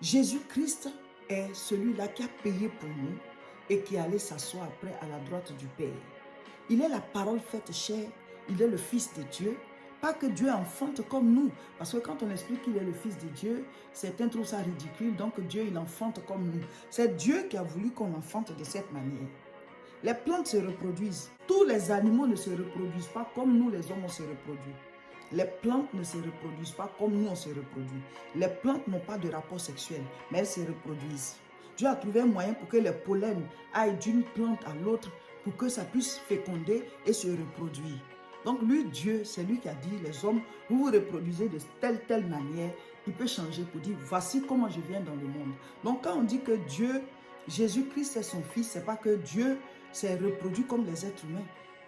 Jésus-Christ est celui-là qui a payé pour nous et qui allait s'asseoir après à la droite du Père. Il est la parole faite chair, il est le Fils de Dieu. Pas que Dieu enfante comme nous, parce que quand on explique qu'il est le Fils de Dieu, certains trouvent ça ridicule, donc Dieu il enfante comme nous. C'est Dieu qui a voulu qu'on enfante de cette manière. Les plantes se reproduisent. Tous les animaux ne se reproduisent pas comme nous les hommes on se reproduit. Les plantes ne se reproduisent pas comme nous on se reproduit. Les plantes n'ont pas de rapport sexuel, mais elles se reproduisent. Dieu a trouvé un moyen pour que les pollens aillent d'une plante à l'autre pour que ça puisse féconder et se reproduire. Donc lui, Dieu, c'est lui qui a dit, les hommes, vous vous reproduisez de telle manière, il peut changer pour dire, voici comment je viens dans le monde. Donc quand on dit que Dieu, Jésus-Christ est son fils, c'est pas que Dieu s'est reproduit comme les êtres humains.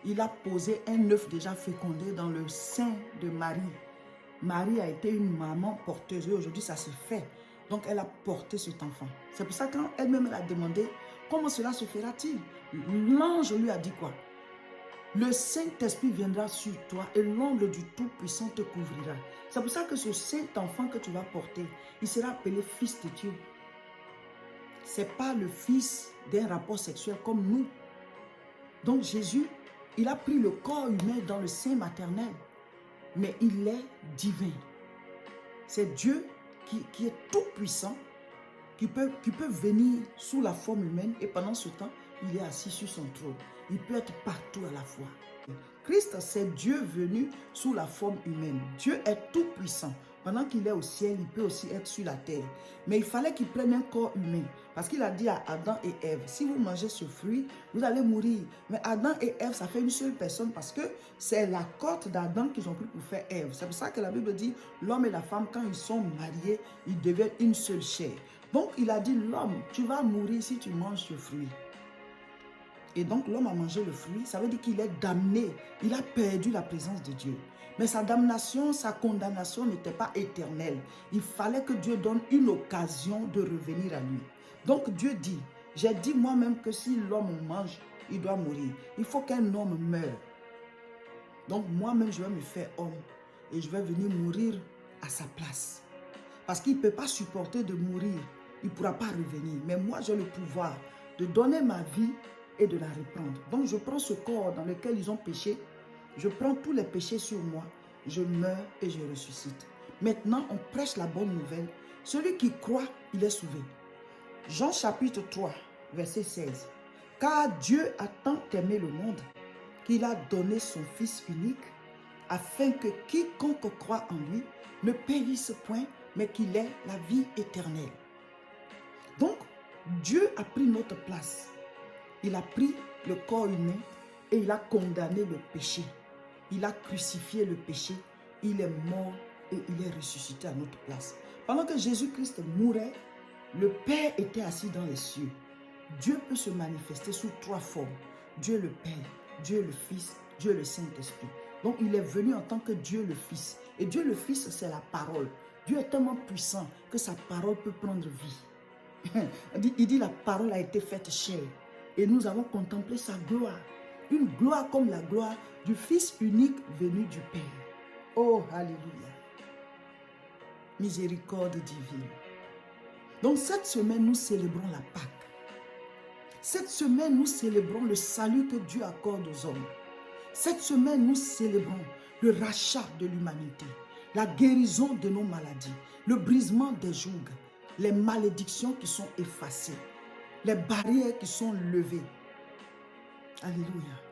Il a posé un œuf déjà fécondé dans le sein de Marie. Marie a été une maman porteuse et aujourd'hui ça se fait. Donc elle a porté cet enfant. C'est pour ça que quand elle-même a demandé, comment cela se fera-t-il? L'ange lui a dit quoi? Le Saint-Esprit viendra sur toi et l'ombre du Tout-Puissant te couvrira. C'est pour ça que ce Saint-Enfant que tu vas porter, il sera appelé Fils de Dieu. Ce n'est pas le fils d'un rapport sexuel comme nous. Donc Jésus, il a pris le corps humain dans le sein maternel, mais il est divin. C'est Dieu qui est tout-puissant, qui peut venir sous la forme humaine et pendant ce temps, il est assis sur son trône. Il peut être partout à la fois. Christ, c'est Dieu venu sous la forme humaine. Dieu est tout puissant. Pendant qu'il est au ciel, il peut aussi être sur la terre. Mais il fallait qu'il prenne un corps humain. Parce qu'il a dit à Adam et Ève, si vous mangez ce fruit, vous allez mourir. Mais Adam et Ève, ça fait une seule personne parce que c'est la côte d'Adam qu'ils ont pris pour faire Ève. C'est pour ça que la Bible dit, l'homme et la femme, quand ils sont mariés, ils deviennent une seule chair. Donc il a dit, l'homme, tu vas mourir si tu manges ce fruit. Et donc l'homme a mangé le fruit, ça veut dire qu'il est damné, il a perdu la présence de Dieu. Mais sa damnation, sa condamnation n'était pas éternelle. Il fallait que Dieu donne une occasion de revenir à lui. Donc Dieu dit, j'ai dit moi-même que si l'homme mange, il doit mourir. Il faut qu'un homme meure. Donc moi-même je vais me faire homme et je vais venir mourir à sa place. Parce qu'il ne peut pas supporter de mourir, il ne pourra pas revenir. Mais moi j'ai le pouvoir de donner ma vie et de la reprendre. Donc je prends ce corps dans lequel ils ont péché, je prends tous les péchés sur moi, je meurs et je ressuscite. Maintenant, on prêche la bonne nouvelle. Celui qui croit, il est sauvé. Jean chapitre 3, verset 16. Car Dieu a tant aimé le monde qu'il a donné son Fils unique, afin que quiconque croit en lui ne périsse point, mais qu'il ait la vie éternelle. Donc, Dieu a pris notre place. Il a pris le corps humain et il a condamné le péché. Il a crucifié le péché, il est mort et il est ressuscité à notre place. Pendant que Jésus-Christ mourait, le Père était assis dans les cieux. Dieu peut se manifester sous 3 formes. Dieu le Père, Dieu le Fils, Dieu le Saint-Esprit. Donc il est venu en tant que Dieu le Fils. Et Dieu le Fils, c'est la parole. Dieu est tellement puissant que sa parole peut prendre vie. Il dit la parole a été faite chair. Et nous avons contemplé sa gloire. Une gloire comme la gloire du Fils unique venu du Père. Oh, alléluia. Miséricorde divine. Donc cette semaine, nous célébrons la Pâque. Cette semaine, nous célébrons le salut que Dieu accorde aux hommes. Cette semaine, nous célébrons le rachat de l'humanité, la guérison de nos maladies, le brisement des jougs, les malédictions qui sont effacées, les barrières qui sont levées. Alléluia.